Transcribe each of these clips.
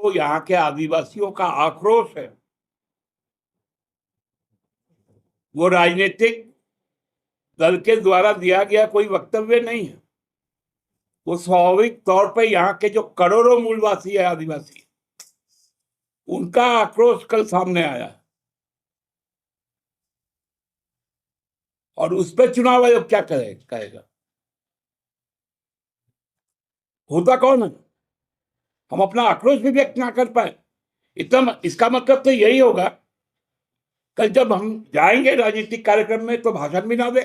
वो यहाँ के आदिवासियों का आक्रोश है, वो राजनीतिक दल के द्वारा दिया गया कोई वक्तव्य नहीं है। वो स्वाभाविक तौर पर यहाँ के जो करोड़ों मूलवासी है आदिवासी, उनका आक्रोश कल सामने आया और उस पर चुनाव आयोग क्या कहेगा? होता कौन है? हम अपना आक्रोश भी व्यक्त ना कर पाए, इतना इसका मतलब तो यही होगा कल जब हम जाएंगे राजनीतिक कार्यक्रम में तो भाषण भी ना दे,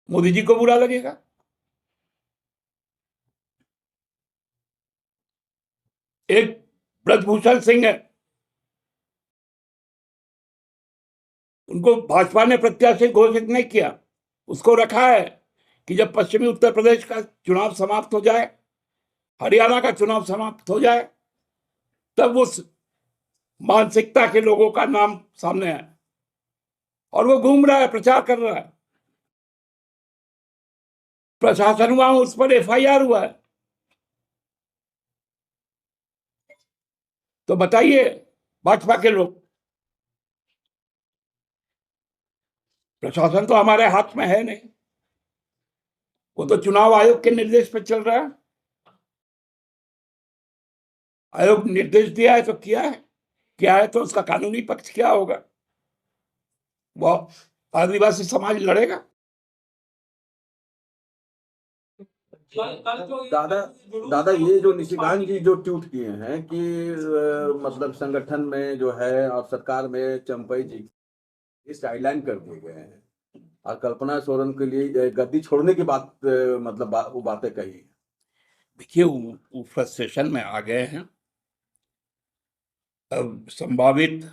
मोदी जी को बुरा लगेगा। एक ब्रजभूषण सिंह है, उनको भाजपा ने प्रत्याशी घोषित नहीं किया, उसको रखा है कि जब पश्चिमी उत्तर प्रदेश का चुनाव समाप्त हो जाए, हरियाणा का चुनाव समाप्त हो जाए, तब उस मानसिकता के लोगों का नाम सामने आए। और वो घूम रहा है, प्रचार कर रहा है, प्रशासन हुआ उस पर एफआईआर हुआ है। तो बताइए भाजपा के लोग, प्रशासन तो हमारे हाथ में है नहीं, वो तो चुनाव आयोग के निर्देश पर चल रहा है। आयोग निर्देश दिया है तो किया है, क्या है तो उसका कानूनी पक्ष क्या होगा, वो आदिवासी समाज लड़ेगा। दादा दादा ये जो निशिकांत जी जो ट्वीट किए हैं कि मतलब संगठन में जो है और सरकार में चंपई जी इस गाइडलाइन कर दिए गए हैं और कल्पना सोरेन के लिए गद्दी छोड़ने की बात मतलब वो बातें कही। देखिए वो फ्रस्ट्रेशन में आ गए हैं। अब संभावित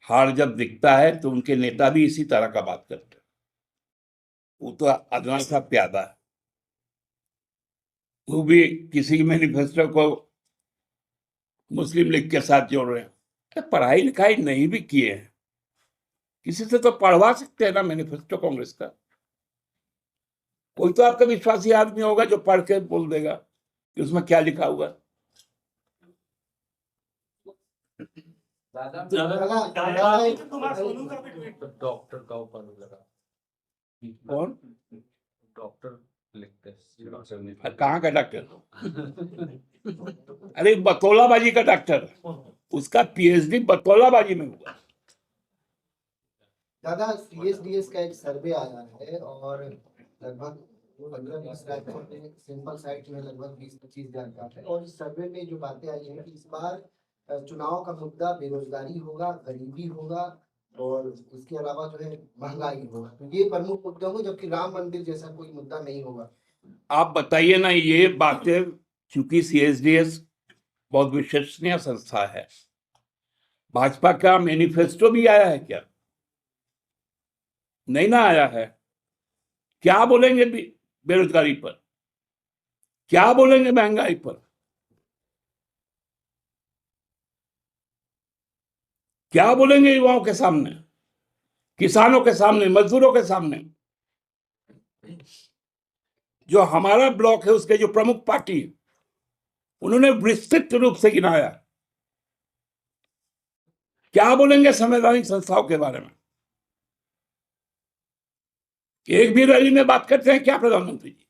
हार जब दिखता है तो उनके नेता भी इसी तरह का बात करते हैं। वो तो अदनान सा प्यादा है, वो भी किसी मैनिफेस्टो को मुस्लिम लीग के साथ जोड़ रहे हैं। पढ़ाई लिखाई नहीं भी किए हैं, किसी से तो पढ़वा सकते हैं ना मैनिफेस्टो कांग्रेस का। कोई तो आपका विश्वासी आदमी होगा जो पढ़ के बोल देगा कि उसमें क्या लिखा हुआ है। डॉक्टर का ऊपर लगा, कौन डॉक्टर लिखते हैं, कहाँ का डॉक्टर? अरे बतौलाबाजी का डॉक्टर, उसका पीएचडी बतौलाबाजी में हुआ। दादा सीएसडीएस का एक सर्वे आया है और लगभग 15-20 राज्यों में सिंपल साइट में लगभग 20-25 जानकार है, और इस सर्वे में जो बातें आई हैं कि इस बार चुनाव का मुद्दा बेरोजगारी होगा, गरीबी होगा और इसके अलावा जो है महंगाई होगा। तो ये प्रमुख मुद्दे होंगे, जबकि राम मंदिर जैसा कोई मुद्दा नहीं होगा। आप बताइए ना, ये बातें, चूंकि सीएसडीएस बहुत विश्वसनीय संस्था है, भाजपा का मैनिफेस्टो भी आया है क्या? नहीं ना आया है। क्या बोलेंगे बेरोजगारी पर, क्या बोलेंगे महंगाई पर, क्या बोलेंगे युवाओं के सामने, किसानों के सामने, मजदूरों के सामने? जो हमारा ब्लॉक है उसके जो प्रमुख पार्टी, उन्होंने विस्तृत रूप से गिनाया। क्या बोलेंगे संवैधानिक संस्थाओं के बारे में? एक भी रैली में बात करते हैं क्या प्रधानमंत्री जी?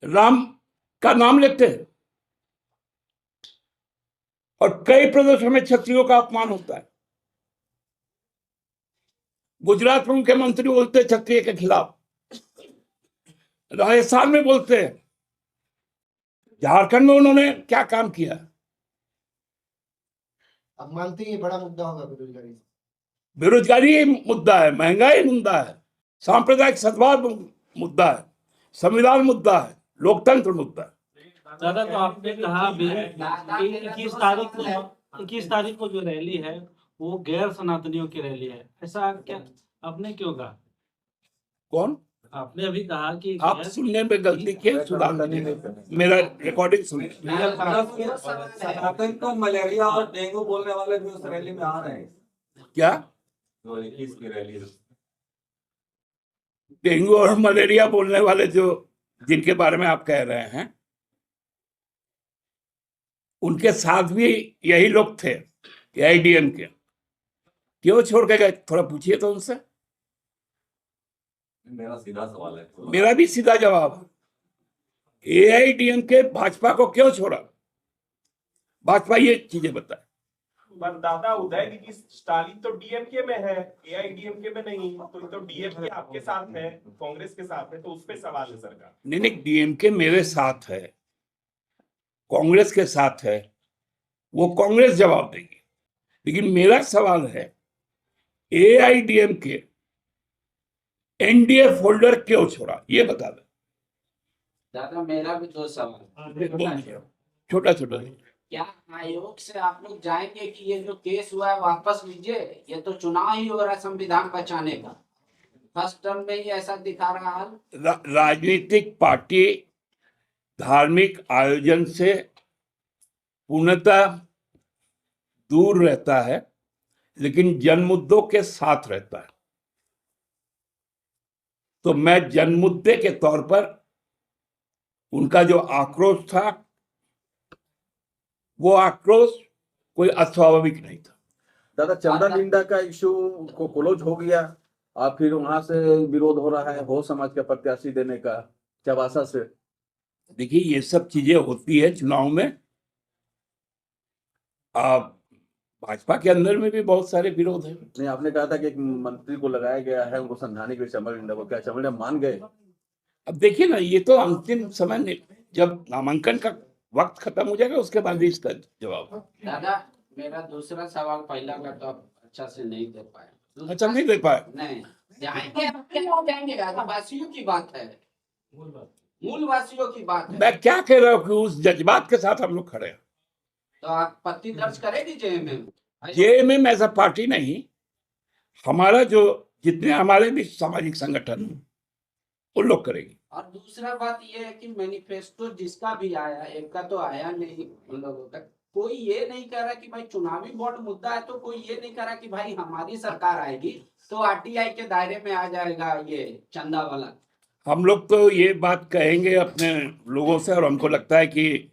राम का नाम लेते हैं और कई प्रदेशों में क्षत्रियों का अपमान होता है। गुजरात में मुख्यमंत्री बोलते हैं क्षत्रिय के खिलाफ, राजस्थान में बोलते हैं, झारखंड में उन्होंने क्या काम किया? अब मानते हैं ये बड़ा मुद्दा होगा बेरोजगारी। बेरोजगारी मुद्दा है, महंगाई मुद्दा है, सांप्रदायिक सद्भाव मुद्दा है, संविधान मुद्दा है, लोकतंत्र मुद्दा है। दादा तो आपने कहा 21 तारीख को जो रैली है वो गैर सनातनियों की रैली है, ऐसा क्या आपने क्यों कहा? कौन? आपने अभी कहा कि आप सुनने में गलती की, सुधार मेरा रिकॉर्डिंग सुनिए। सनातन को मलेरिया और डेंगू बोलने वाले जो इस रैली में आ रहे हैं, क्या इसकी रैली डेंगू और मलेरिया बोलने वाले जो जिनके बारे में आप कह रहे हैं, उनके साथ भी यही लोग थे एआईडीएम के, क्यों छोड़ के गए? थोड़ा पूछिए तो उनसे। मेरा सीधा सवाल है। मेरा भी सीधा जवाब, एआईडीएम के भाजपा को क्यों छोड़ा? भाजपा ये चीजें बताए। पर दादा उदयनिधि स्टालिन तो डीएमके में है, एआईडीएमके में नहीं, तो डीएमके आपके साथ है, कांग्रेस के साथ है, तो उस पे सवाल है सरकार। नहीं, डीएमके मेरे साथ है, कांग्रेस के साथ है, वो कांग्रेस जवाब देगी। लेकिन मेरा सवाल है, एआईडीएमके एनडीए फोल्डर क्यों छोड़ा, ये बता दे। दादा मेरा भी दो सवाल। छोटा छोटा। क्या आयोग से आप लोग जाएंगे कि ये जो केस हुआ है वापस लीजिए? ये तो चुनाव ही हो रहा है संविधान बचाने का, फर्स्ट टर्म में ही ऐसा दिखा रहा है। राजनीतिक पार्टी धार्मिक आयोजन से पूर्णतः दूर रहता है, लेकिन जन मुद्दों के साथ रहता है। तो मैं जन मुद्दे के तौर पर उनका जो आक्रोश था, वो आक्रोश कोई अस्वाभाविक नहीं था। दादा चंदा लिंडा का इशू को क्लोज हो गया और फिर वहां से विरोध हो रहा है हो समाज का प्रत्याशी देने का चबासा से। देखिए, ये सब चीजें होती है चुनाव में। भाजपा के अंदर में भी बहुत सारे विरोध हैं। नहीं, आपने कहा था कि एक मंत्री को लगाया गया है उनको समझाने के लिए चंदा लिंडा को, क्या चंदा लिंडा मान गए? अब देखिए ना, ये तो अंतिम समय में जब नामांकन का वक्त खत्म हो जाएगा उसके बाद ही इसका जवाब। दादा मेरा दूसरा सवाल, पहला का तो आप अच्छा से नहीं दे पाए। अच्छा, नहीं दे पाए? नहीं जाएंगे, क्या जाएंगे? आदिवासियों की बात है, मूलवासियों की बात है। मैं क्या कह रहा हूँ कि उस जज्बात के साथ हम लोग खड़े हैं। तो आप आपत्ति दर्ज करेगी जेएमएम? जेएमएम ऐसा पार्टी नहीं, हमारा जो जितने हमारे भी सामाजिक संगठन हैं, उन लोग करेंगे। और दूसरा बात ये है कि मैनिफेस्टो जिसका भी आया, एक का तो आया नहीं उन लोगों तक, कोई ये नहीं कह रहा कि भाई चुनावी बॉन्ड मुद्दा है, तो कोई ये नहीं कह रहा कि भाई हमारी सरकार आएगी तो आरटीआई के दायरे में आ जाएगा ये चंदा वाला। हम लोग तो ये बात कहेंगे अपने लोगों से, और हमको लगता है कि